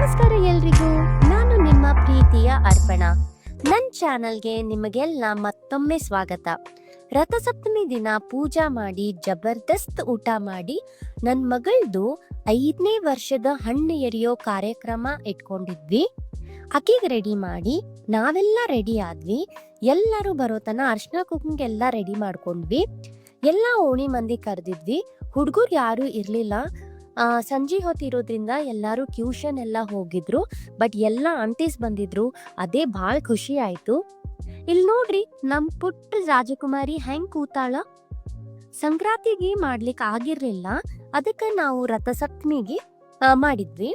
ನಮಸ್ಕಾರ ಎಲ್ರಿಗೂ, ನಾನು ನಿಮ್ಮ ಪ್ರೀತಿಯ ಅರ್ಪಣಾ. ನನ್ನ ಚಾನಲ್ಗೆ ನಿಮಗೆಲ್ಲ ಮತ್ತೊಮ್ಮೆ ಸ್ವಾಗತ. ರಥಸಪ್ತಮಿ ದಿನ ಪೂಜಾ ಮಾಡಿ ಜಬರ್ದಸ್ತ್ ಊಟ ಮಾಡಿ ನನ್ನ ಮಗಳದು 5ನೇ ವರ್ಷದ ಹಣ್ಣು ಎರಿಯೋ ಕಾರ್ಯಕ್ರಮ ಇಟ್ಕೊಂಡಿದ್ವಿ. ಅಕ್ಕಿಗೆ ರೆಡಿ ಮಾಡಿ ನಾವೆಲ್ಲ ರೆಡಿ ಆದ್ವಿ. ಎಲ್ಲರೂ ಬರೋತನ ಅರ್ಶಿನ ಕುಂಕುಮಕ್ಕೆ ಎಲ್ಲ ರೆಡಿ ಮಾಡ್ಕೊಂಡ್ವಿ. ಎಲ್ಲ ಓಣಿ ಮಂದಿ ಕರೆದಿದ್ವಿ. ಹುಡುಗರು ಯಾರು ಇರ್ಲಿಲ್ಲ. ಸಂಜೆ ಹೊತ್ತಿರೋದ್ರಿಂದ ಎಲ್ಲರೂ ಟ್ಯೂಷನ್ ಎಲ್ಲ ಹೋಗಿದ್ರು. ಬಟ್ ಎಲ್ಲ ಆಂಟೀಸ್ ಬಂದಿದ್ರು. ಅದೇ ಭಾಳ ಖುಷಿ ಆಯ್ತು. ಇಲ್ಲಿ ನೋಡ್ರಿ, ನಮ್ ಪುಟ್ಟ ರಾಜಕುಮಾರಿ ಹೆಂಗ್ ಕೂತಾಳ. ಸಂಕ್ರಾಂತಿಗೆ ಮಾಡ್ಲಿಕ್ಕೆ ಆಗಿರ್ಲಿಲ್ಲ, ಅದಕ್ಕೆ ನಾವು ರಥಸಪ್ತಮಿಗೆ ಮಾಡಿದ್ವಿ.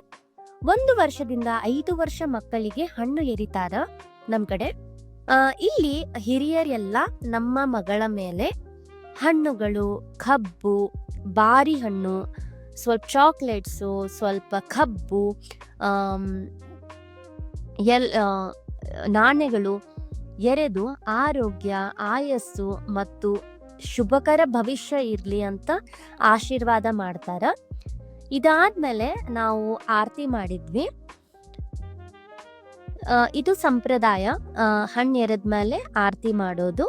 1 ವರ್ಷದಿಂದ 5 ವರ್ಷ ಮಕ್ಕಳಿಗೆ ಹಣ್ಣು ಎರಿತಾರ ನಮ್ ಕಡೆ. ಇಲ್ಲಿ ಹಿರಿಯರೆಲ್ಲ ನಮ್ಮ ಮಗಳ ಮೇಲೆ ಹಣ್ಣುಗಳು, ಕಬ್ಬು, ಬಾರಿ ಹಣ್ಣು, ಸ್ವಲ್ಪ ಚಾಕ್ಲೇಟ್ಸು, ಸ್ವಲ್ಪ ಕಬ್ಬು, ನಾಣ್ಯಗಳು ಎರೆದು ಆರೋಗ್ಯ, ಆಯಸ್ಸು ಮತ್ತು ಶುಭಕರ ಭವಿಷ್ಯ ಇರಲಿ ಅಂತ ಆಶೀರ್ವಾದ ಮಾಡ್ತಾರ. ಇದಾದ್ಮೇಲೆ ನಾವು ಆರತಿ ಮಾಡಿದ್ವಿ. ಇದು ಸಂಪ್ರದಾಯ, ಹಣ್ಣು ಎರೆದ್ಮೇಲೆ ಆರತಿ ಮಾಡೋದು.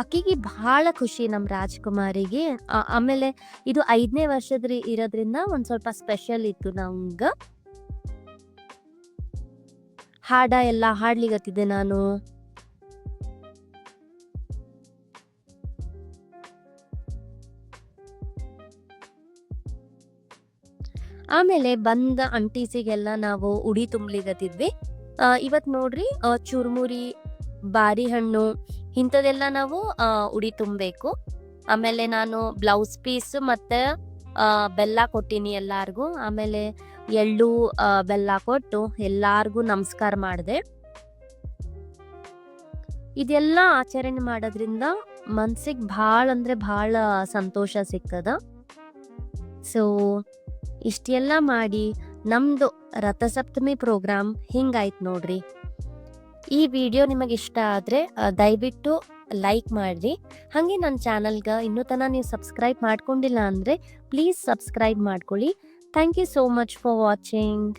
ಅಕ್ಕಿಗೆ ಬಹಳ ಖುಷಿ, ನಮ್ಮ ರಾಜಕುಮಾರಿಗೆ. ಆಮೇಲೆ ಇದು 5ನೇ ವರ್ಷದ ಇರೋದ್ರಿಂದ ಒಂದ್ ಸ್ವಲ್ಪ ಸ್ಪೆಷಲ್ ಇತ್ತು ನಮ್ಗ. ಹಾಡ ಎಲ್ಲ ಹಾಡ್ಲಿಗತ್ತಿದ್ದೆ ನಾನು. ಆಮೇಲೆ ಬಂದ ಅಂಟೀಸಿಗೆಲ್ಲ ನಾವು ಉಡಿ ತುಂಬ್ಲಿಗತ್ತಿದ್ವಿ. ಇವತ್ ನೋಡ್ರಿ, ಚುರುಮುರಿ, ಬಾರಿ ಹಣ್ಣು ಇಂಥದೆಲ್ಲ ನಾವು ಉಡಿ ತುಂಬಬೇಕು. ಆಮೇಲೆ ನಾನು ಬ್ಲೌಸ್ ಪೀಸ್ ಮತ್ತೆ ಬೆಲ್ಲ ಕೊಟ್ಟಿನಿ ಎಲ್ಲಾರ್ಗು. ಆಮೇಲೆ ಎಳ್ಳು ಬೆಲ್ಲ ಕೊಟ್ಟು ಎಲ್ಲಾರ್ಗು ನಮಸ್ಕಾರ ಮಾಡಿದೆ. ಇದೆಲ್ಲ ಆಚರಣೆ ಮಾಡೋದ್ರಿಂದ ಮನ್ಸಿಗೆ ಭಾಳ ಅಂದ್ರೆ ಭಾಳ ಸಂತೋಷ ಸಿಕ್ಕದ. ಸೊ ಇಷ್ಟೆಲ್ಲ ಮಾಡಿ ನಮ್ದು ರಥಸಪ್ತಮಿ ಪ್ರೋಗ್ರಾಮ್ ಹಿಂಗಾಯ್ತು ನೋಡ್ರಿ. ಈ ವಿಡಿಯೋ ನಿಮಗೆ ಇಷ್ಟ ಆದರೆ ದಯವಿಟ್ಟು ಲೈಕ್ ಮಾಡಿರಿ. ಹಾಗೆ ನನ್ನ ಚಾನಲ್ಗೆ ಇನ್ನೂ ತನಕ ನೀವು ಸಬ್ಸ್ಕ್ರೈಬ್ ಮಾಡ್ಕೊಂಡಿಲ್ಲ ಅಂದರೆ ಪ್ಲೀಸ್ ಸಬ್ಸ್ಕ್ರೈಬ್ ಮಾಡ್ಕೊಳ್ಳಿ. Thank you so much for watching.